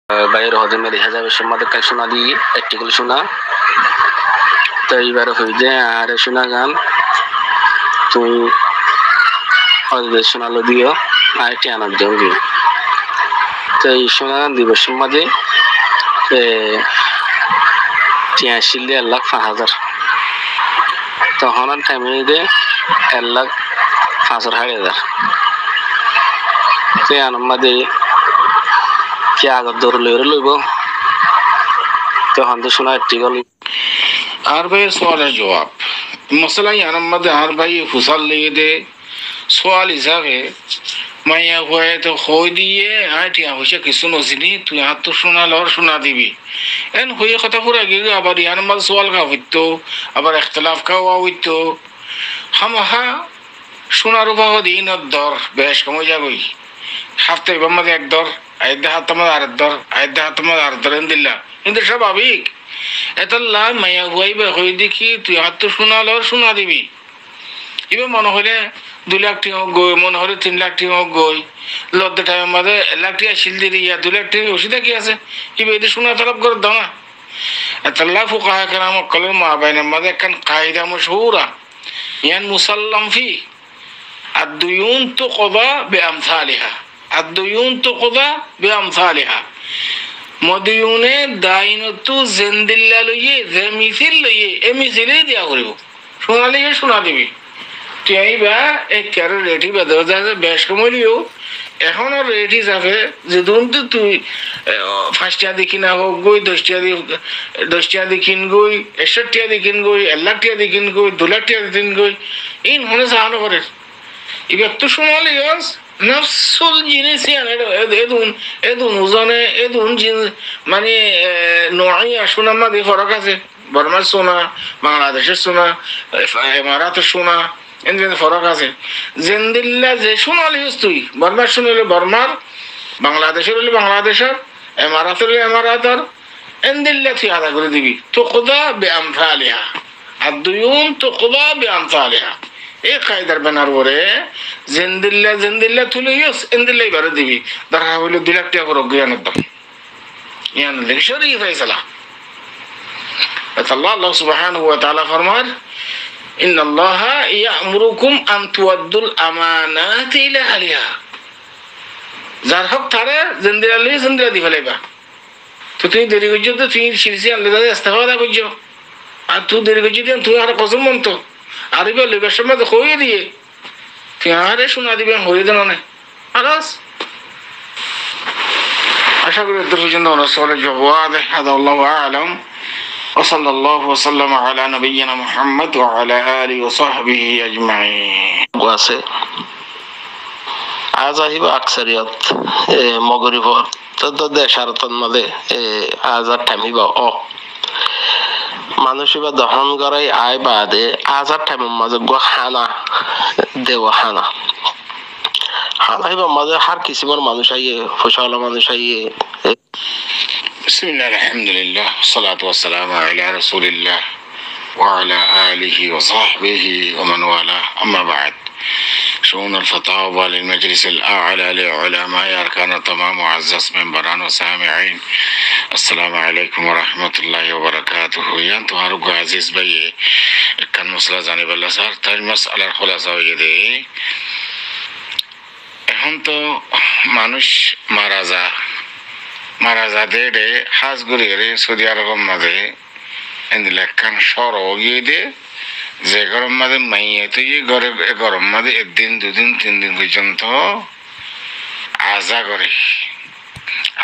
বাইরে হতে মেরে যাবে সম্মাদ কাজ শোনা দিয়ে একটিগুলো শোনা তো এইবার হই যে আর শোনা গান তুই ওদের শোনালো দিও আর একটি আনার দেও দিও তো এই শোনা গান দিবস সম্মাদে টিয়াশিল দিয়ে 1,05,000 তখন আর টাইমে দিয়ে 1,05,000 তো আনমাদে কি আগত ধরে লইব তখন তো শোনা একটি গল আর ভাইয়ের সওয়ালের জবাব মশলা ইয়ার মধ্যে আর ভাই ফুসাল লিয়ে দে সওয়াল হিসাবে মাইয়া হয়ে তো হই দিয়ে টিয়া হইছে কিছু নজিনি তুই হাত তো শোনা লর শোনা দিবি এন হয়ে কথা পুরা গিয়ে আবার ইয়ার মধ্যে সওয়াল খাওয়া হইতো আবার এখতলাফ খাওয়া হইতো হামাহা শোনার উপাহ দিন দর বেশ কমে যাবই হাফতে মধ্যে এক দর আয়দা হাত আমার আর দর আয়দা হাত আমার আর দরেন দিল্লা কিন্তু স্বাভাবিক এতলা মাইয়া হুয়াইবা হই দেখি তুই হাত তো শোনা দিবি এবার মনে হলে 2 লাখ টাকা গই মনে হলে 3 লাখ টাকা গই লদ্দে টাইমের মধ্যে 1 লাখ টাকা শিল দিয়ে ইয়া 2 লাখ টাকা ওষুধে কি আছে এবার এদের শোনা তলব করে দাও না এতলা ফুকাহা কেরাম কলের মা বাইনের মধ্যে একখান কায়দা মশহুরা ইয়ান মুসাল্লাম ফি আদ-দুয়ুন তুকদা বিআমসালিহা আদ-দুয়ুন তুকদা বিআমসালিহা মদিউনে দাইনতু জেন্দিল্লা লইয়ে যে মিছিল লইয়ে এ মিছিলে দিয়া করিব শোনালে শোনা দিবি তুই বা এক ক্যারের রেডি বা দেওয়া যায় বেশ কমলিও এখনো রেডি যাবে যে ধরুন তো তুই 5 টাকা দিকিন হোক গই 10 টাকা দিকিন গই 61 টাকা দিকিন গই 1 লাখ টাকা দিকিন গই 2 লাখ টাকা দিকিন গই ইন হনে সাহানো করে এবার তো শোনালে নফসুল জিনিস এদুন ওজনে এদুন মানে নোয়াইয়া সোনার মাঝে ফরক আছে বর্মার সোনা বাংলাদেশের সোনা এমারাতের সোনা এর ফরক আছে জেন্দিল্লা যে সোনালি তুই বর্মার শুনলে বর্মার বাংলাদেশের হলে বাংলাদেশের এমারাতের হলে এমারাতের এন্দিল্লা তুই আদা করে দিবি তো খোদা বে আমফালিহা আর দুইউন তো খোদা বে আমফালিহা এই কায়দার ব্যানার পরে জেন্দিল্লা তুলে এন্দিল্লাই বারে দিবি দেখা হইলো 2 লাখ টাকা করে জ্ঞানের দাম ইয়ান লেকশরি ফয়সালা আল্লাহ সুবহানাহু ওয়া তাআলা ফরমান ইন্নাল্লাহা ইয়া'মুরুকুম আন তুআদ্দুল আমানাতি ইলা আহলিহা যার হক তারে জেন্দিল্লা দি ফেলাইবা তো তুই দেরি করছিস তো তুই শিরসি আল্লাহ দাদা ইস্তেফা দা করছ আর তুই দেরি করছিস তুই আর কসম মন্ত আর এবার লেবার সময় হয়ে দিয়ে তুই আরে শোনা দিবে হয়ে দেন না আলাস আশা করি এত পর্যন্ত সওয়ালের জবাব হাদা আল্লাহু আ'লাম ওয়া সাল্লাল্লাহু ওয়া সাল্লামা আলা নাবিয়িনা মুহাম্মদ ওয়া আলা আলিহি ওয়া সাহবিহি আজমাইন আছে আজ আহিব আকসারিয়ত মগরিব তো দেশারতন মধ্যে আজ আর টাইমিব মানুষ এবার দহন করাই আয় বাদে আজার টাইমের মাঝে হানা দেব হানা এবার মাঝে হার কিসিমের মানুষ আইয়ে ফসল মানুষ আইয়ে বিসমিল্লাহ আলহামদুলিল্লাহ সালাতু ওয়াসসালামু আলা রাসূলিল্লাহ ওয়া আলা আলিহি ওয়া সাহবিহি ওয়া মান ওয়ালা আম্মা বা'দ شؤون الفتاوى للمجلس الأعلى لعلماء أركان تمام معزز منبران وسامعين السلام عليكم ورحمة الله وبركاته يان تمہارو عزیز بھائی کن مسئلہ جانب اللہ سر تاج مسئلہ خلاصہ হয়ে দে এখন তো মানুষ মারা যা দে হাজ গরিয়ে সৌদি আরবের মাঝে এন্দিল একখান সর গিয়ে দে যে গরম মাঝে মাইয়ে তো ঘরে গরম মাঝে 1 দিন 2 দিন 3 দিন পর্যন্ত আজা করে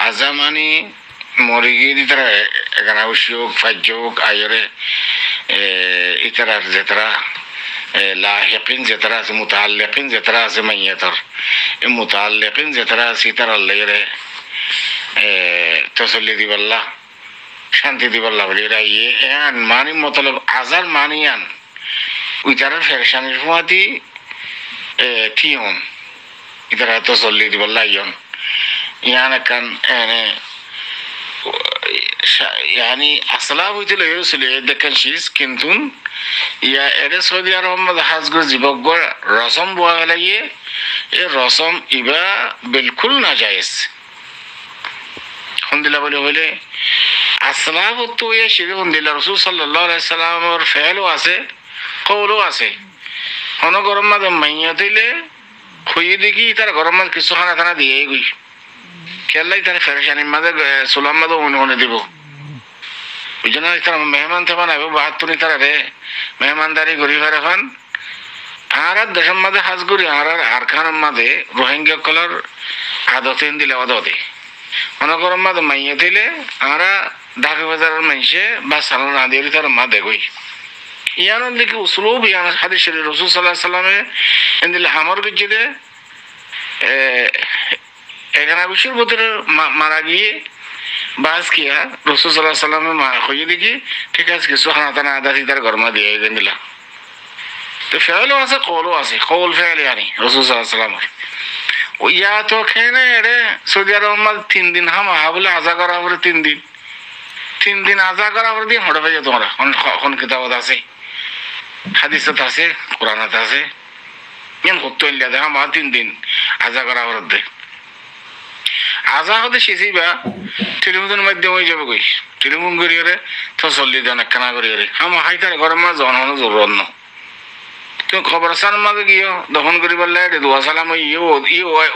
আজা মানে মরে গিয়ে তারা এখানে অবশ্যক ফাজ্যক আয়রে ইতারার যেতারা লাহিকিন যেতারা আছে মুতাআল্লিকিন যেতারা আছে মাইয়াতর এই মুতাআল্লিকিন যেতারা আছে তারা আল্লাহরে তসল্লি দিবাল্লাহ শান্তি দিবাল্লাহ বলে এরা ইয়ান মানে মতলব আজার মানিয়ান উইতারার ফেরেশানির ফুয়াতি থিয়ন ইতারা তসল্লি দিবাল্লাহ ইয়ান কান يعني أصلا بيتي له يرسل يده كان شيء كنتون يا إرس هذي أرهم هذا حزق زبقة رسم بواليه رسم إبا بالكل نجايز শুনিলা বলে হইলে আসলাফ তো ইয়ে শিরে শুনিলা রসুল সাল্লাল্লাহু আলাইহি সাল্লামের ফেলও আছে কৌলও আছে হন গরম মাঝে মাইয়া দিলে খুঁয়ে দেখি তার গরম মাঝে কিছু খানা খানা দিয়ে গই খেললাই তার ফেরেশানির মাঝে সোলাম মাঝে মনে দিব ওই জন্য তার মেহমান থেবা নাইব বাহাত্তরি তারা রে মেহমানদারি করি ফের এখন আর দেশের মাঝে হাজ করি আর আরখানের মাঝে রোহিঙ্গা কলার আদতেন দিলে অদতে মনে গরম মাঝে মাইয়া দিলে আর ঢাকা বাজারের মানুষে বা সালান না দিয়ে তার মা দেখই ইয়ানোর দিকে উসলুব ইয়ান হাদিস শরীফ রাসূল সাল্লাল্লাহু আলাইহি সাল্লামে এন্দিলে আমর গিয়ে এখানে বিশ্বর ভিতরে মারা গিয়ে বাস কিয়া রাসূল সাল্লাল্লাহু আলাইহি সাল্লামে মা হয়ে দেখি ঠিক আছে কিছু খানা টানা আদা সিদার গরমা দিয়ে দিলা তো ফেলও আছে কলও আছে কল ফেল ইয়ানি রাসূল সাল্লাল্লাহু আলাইহি সাল্লামের ও ইয়া তো খেনে রে সৌদি আরব মাল 3 দিন হামা হাবলে আজা করা পরে 3 দিন আজা করা পরে দিন হড়ে যায় তোমরা কোন কিতাবত আছে হাদিসত আছে কোরআনত আছে ইয়ান করতে হইলে দেখা মা 3 দিন আজা করা পরে দে আজা হতে শিখিবা টেলিভিশনের মাধ্যমে হয়ে যাবে কই টেলিফোন করিয়ে তো চল্লি দেন একখানা করিয়ে হামা হাইতার ঘরের মাঝ জন হনো জরুরত ন তো খবরস্থানের মাঝে গিয়ে দফন করি পারলে দোয়া সালাম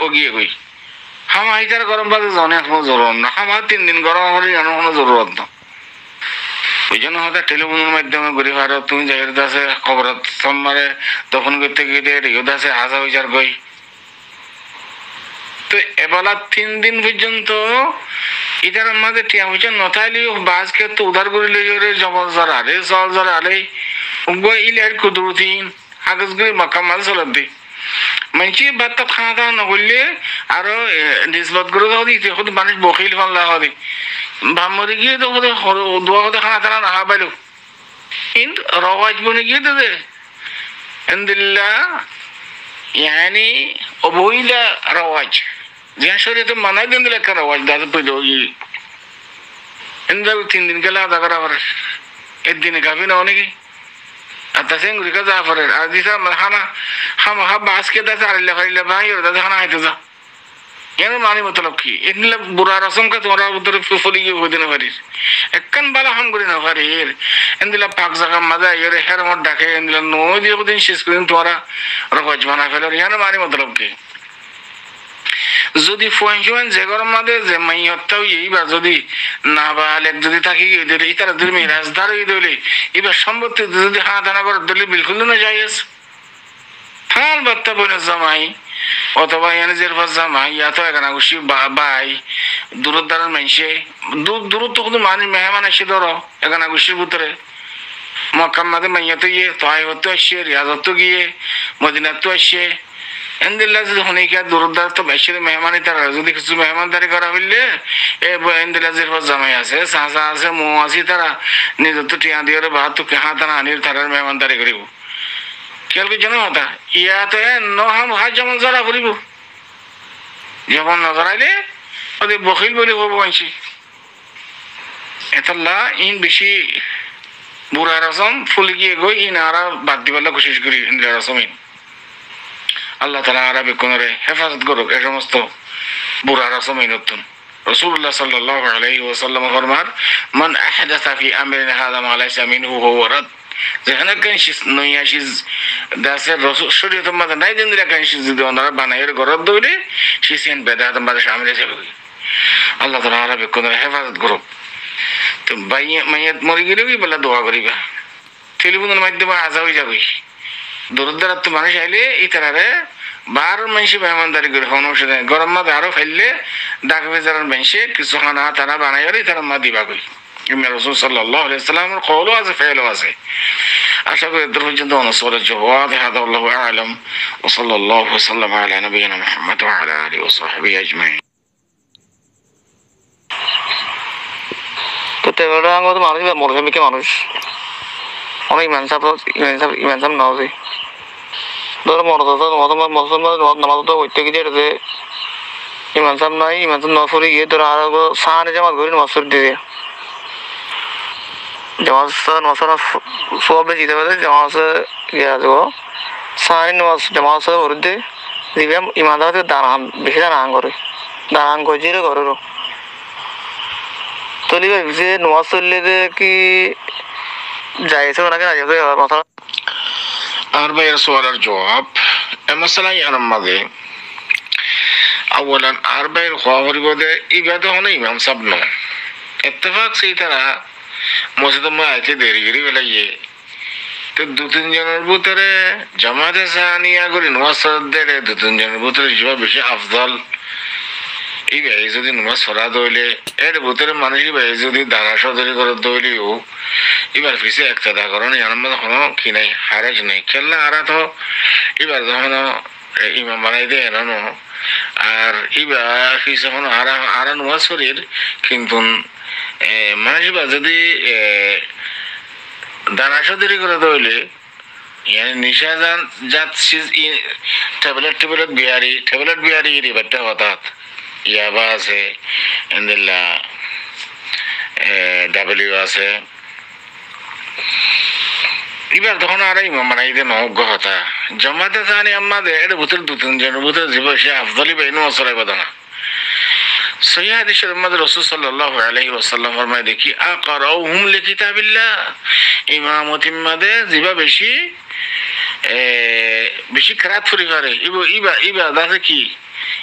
ও গিয়ে কই হামা হাইতার গরম বাজে জনে কোনো জরুরত না হামা 3 দিন গরম করে জানো কোনো জরুরত না ওই জন্য হয়তো টেলিফোনের মাধ্যমে ঘুরে পারো তুমি জায়গাতে আছে খবর সোমবারে দফন করতে গিয়ে রেডিওতে আছে আজা হইজার গই তো এবেলা 3 দিন পর্যন্ত এটার মাঝে টিয়া হয়েছে নথাইলি বাসকে তো উধার করে লিয়ে জবর জরালে জল জরালে ইলের কুদরতিন আগজ করে মাকা মাঝে চলার দি মানুষ ভাতটা খানা দাওয়া নকরলে আরো নিসবত করে দাও দিতে হয়তো মানুষ বকিল ফাল্লা হবে ভামরে গিয়ে তো দোয়া হতে খানা টানা না পাইলো কিন্তু রওয়াজ বনে গিয়ে তো দে আলহামদুলিল্লাহ ইয়ানি অবহিলা রওয়াজ যে শরীরে মানাই দিন দিলে একটা রওয়াজ দাদা পেলো ইন্দ্র 3 দিন গেলে আদা করা পারে একদিনে খাবি না অনেকে আর তা সেঙ্গুরি কাজা পারে আর দিশা খানা হাম হাব আজকে দাসে আরিল্লা ফারিল্লা ভাই ওর দাদা খানা হাইতে যা এর মানে মতলব কি এগুলা বুড়া রসমকা তোমরা উত্তরে ফুফলি গিয়ে হইতে না পারিস একখান বালা হাম করি না পারি এর এন্দিলা পাক জায়গা মাজা এর হের মত ডাকে এন্দিলা নয় দিয়ে দিন শেষ করে তোমরা রকজ বানা ফেলো এর মানে মতলব কি যদি ফোন যে গরম মাঝে যে মাইয়টাও এইবার যদি না বালেক যদি থাকি দিলে ইতারা দিলে রাজধার হয়ে দিলে এবার সম্পত্তি যদি হাত আনা করে দিলে বিলকুল না যাই আছে হাল বার্তা বলে জামাই অথবা এনজের পাশ জামাই ইয়াতো এখানে খুশি বাই দূরদ্বারের মানুষে দূরত্ব কিন্তু মানুষ মেহমান এসে ধরো এখানে খুশির ভিতরে মক্কার মাঝে মাইয়াতো গিয়ে তহাইবত আসছে রিয়াজত গিয়ে মদিনাত আসছে এন্দিল্লা যদি হনিকা দূরদ্বার তো বেশি মেহমানি তারা যদি কিছু মেহমানদারি করা হইলে এন্দিল্লাজের পাশ জামাই আছে চাচা আছে মৌ আছে তারা নিজের তো টিয়া দিয়ে বাহাত্তর হাত আনা আনির তারার মেহমানদারি করিব খেয়াল করছে না কথা ইয়াতে নহাম হাত যেমন জরা করিব যেমন নজরাইলে ওদের বকিল বলে হবো আনছি এতলা ইন বেশি বুড়া রসম ফুল গিয়ে গই ইন আরা বাদ দিবার কোশিশ করি ইন্দিরা রসম ইন আল্লাহ তাআলা আরবে কোনরে হেফাজত করুক এই সমস্ত বুড়া রসম ইন নতুন রাসূলুল্লাহ সাল্লাল্লাহু আলাইহি ওয়াসাল্লাম ফরমান মান আহদাসা ফি আমরিনা হাযা মা লাইসা মিনহু হুয়া রাদ যেখানে কানশিস নয়াশিস দাসের রাসূল শরীয়তের মধ্যে নাই দিন দিলা কানশিস যদি ওনারা বানাইয়ের গরদ দইলে শিসেন বেদাত মধ্যে শামিল হয়ে যাবে আল্লাহ তাআলা আরবে কোনরে হেফাজত করুক তো মাইয়াত মরে গেলে কি বলে দোয়া করিবা টেলিফোনের মাধ্যমে আজা হয়ে যাবে দূরদ্বারাত মানুষ আইলে এই তারারে বার মানুষ মেহমানদারি করে সমস্যা নেই গরম মাঝে আরো ফেললে ডাক বেজারের মানুষে কিছু খানা তারা বানাই তারা মা দিবা কই রাসূল সাল্লাল্লাহু আলাইহি ওয়াসাল্লামের কওলও আছে ফেলও আছে আশা করি এর পর্যন্ত অনুসরণ জবাব হাদা আল্লাহু আ'লাম ওয়া সাল্লাল্লাহু ওয়া সাল্লাম আলা নবিয়িনা মুহাম্মদ ওয়া আলা আলিহি ওয়া সাহবিহি আজমাইন তো তেরোটা আঙ্গ তো মানুষ মরুভূমিকে মানুষ অনেক ইমান সাহেব নামাজি ধরো নামাজ তো করতে গিয়ে যে ইমান সাহেব নাই ইমান সাহেব নামাজ পড়ে গিয়ে ধরো আর সাহানে জামাত করি নামাজ পড়ে দিয়ে জামাত সব জিতে পারে জামাত গিয়ে আসবো সাহানি নামাজ জামাত পড়ে দিয়ে দিবে ইমান সাহেব দান বেশি দান করে দান করে ঘরেরও তলি ভাবছে নামাজ চললে যে কি যাইছে নাকি না যাইছে মাথা আর ভাইয়ের সোয়ালের জবাব এ মশলা ইয়ার মাঝে আওয়ালান আর ভাইয়ের খোয়া হরিবদে ইবাদত হলো ইমাম সাহেব ন ইত্তেফাক সেই তারা মসজিদে মা আইতে দেরি করি বেলাইয়ে তো দু তিনজনের ভিতরে জামাতে সাহানিয়া করি নামাজ পড়তে দু তিনজনের ভিতরে যা বেশি আফদল এই ভাই যদি নামাজ পড়া দইলে এর ভিতরে মানুষই ভাই যদি দানা সদরি করে দইলেও এবার ফিসে একটা করেন ইয়ার মধ্যে কোনো কি নাই হারাজ নেই খেলনা আরা তো এবার যখন ইমাম বানাই দেয় এরানো আর এবার ফিসে এখন আরা নামাজ পড়ির কিন্তু মানুষ বা যদি দানা সদরি করে দইলে yani নিশা জাত ট্যাবলেট বিহারি এবারটা হঠাৎ ইয়াবা আছে এন্দিল্লা ডাব্লিউ আছে এবার তখন আর ইমাম বানাই দেন অজ্ঞ হতা জমাতে জানি আমাদের এর ভিতরে দু তিনজনের ভিতরে জীব সে আফদলি বাইনু মশলাই বাদানা সহিহ হাদিসের মধ্যে রাসূল সাল্লাল্লাহু আলাইহি ওয়াসাল্লাম ফরমায় দেখি আকরাউহুম লিকিতাবিল্লাহ ইমামতির মধ্যে জিবা বেশি খারাপ পরিবারে ইবা দাদা কি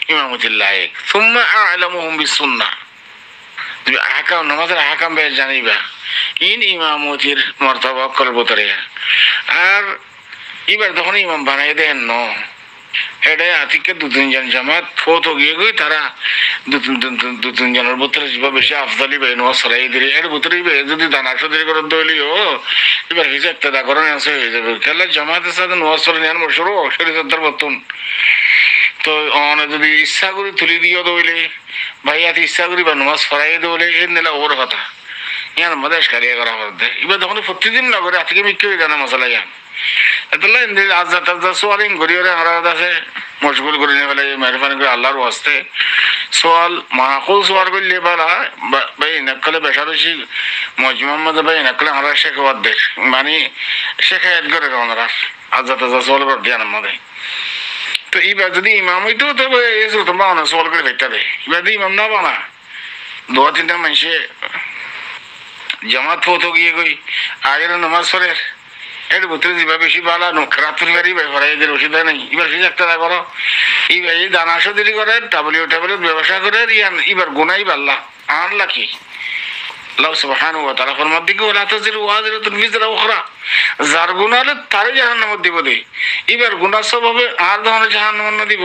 ইমামতির লায়েক সুম্মা আ'লামুহুম বিসুন্নাহ তুমি আহকাম নামাজের আহকাম বেশ জানিবা ইন ইমামতির মর্তবা করবো তারে আর এবার তখন ইমাম বানাই দেন ন এটা আতিকে দু তিনজন জামাত ফোত গিয়ে গই তারা দু তিনজনের ভিতরে যা বেশি আফদালি বাই নোয়া সরাই দিলে এর ভিতরে যদি দানা সদরি করে দইলিও এবার হিসেবে একটা করেন আছে হয়ে যাবে খেলা জামাতের সাথে নোয়া সরে নেন মশুরু শরীরের বর্তন তো যদি ইচ্ছা করে তুলি দিও দইলে ভাই আতি ইচ্ছা করি বা নামাজ ফরাই দইলে এর নিলা ওর কথা ইয়ার মধ্যে কারিয়া করা করতে এবার তখন প্রতিদিন না করে আজকে মিক্কি হয়ে জানা মশলা ইয়ান এতলা আজা তাজা সোয়ালিং করি ওরে হারাত আছে মশগুল করে নিয়ে ফেলে মেহরবানি করে আল্লাহর ওয়াস্তে সোয়াল মাকুল সোয়াল করলে বালা ভাই নকলে বেশারসি মজমুর মধ্যে ভাই নকলে হারা শেখ ওয়াদ্দেশ মানে শেখায়াত করে ওনারা আজা তাজা সোয়াল করে দিয়ান মধ্যে তো এবার যদি ইমাম হইতো তো এসে তো বানা সোয়াল করে ভেটটা দেয় এবার যদি ইমাম না বানা দু তিনটা মানুষে জামাত ফোতো গিয়ে গই আগের নামাজ পড়ে এর ভিতরে যা বেশি বালা খারাপ পরিবারই ভাই ভরা এদের অসুবিধা নেই এবার ফিজ একটা করো এই দানা সদরি করে ট্যাবলেট ব্যবসা করে এবার গুনাই পাল্লা আনলা কি আল্লাহ সুবহানাহু ওয়া তাআলা ফরমান দিকে ওলা তাজিরু ওয়াজিরাতুন বিজরা উখরা যার গুনাহ হলে তারে জাহান্নামে দিব দে এবার গুনাহ সববে আর ধরনের জাহান্নামে দিব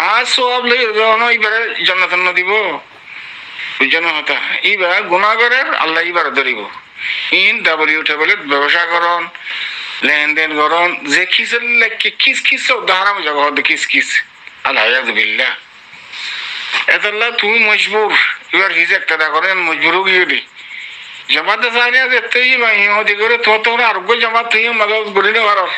আর সওয়াব লই ধরনের এবারে জান্নাতে না দিব বুঝানো হতা এবার গুনাহ করে আল্লাহ এবার ধরিব ইন ট্যাবলেট ব্যবসা করন লেনদেন করন যে কিসের লেখকে কিস উদাহরণ জগৎ কিস আলহামদুলিল্লাহ এতলা তুমি মজবুর এবার হিজ একটা করেন মজবুর গিয়ে দি জামাতে জানিয়া যেতেই মাইহদি করে তোর আরোগ্য জামাত তুই মদত করি না পারস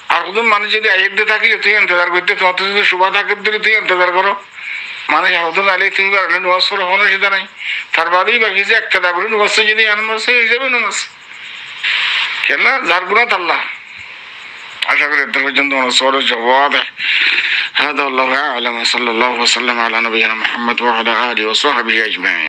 আর কোনো মানুষ যদি আইতে থাকি তুই ইন্তজার করতে তোমার যদি শুভা থাকে দিলে তুই ইন্তজার করো মানুষ হতো নালে তুমি পারলে নামাজ পড়ো কোনো সেটা নাই তার বাদেই বাকি যে একটা করে নামাজ যদি আনমাস হয়ে যাবে নামাজ কেন যার গুণা আল্লাহ আশা করি এত পর্যন্ত সরে জবাব هذا والله أعلم صلى الله وسلم على نبينا محمد وعلى آله وصحبه أجمعين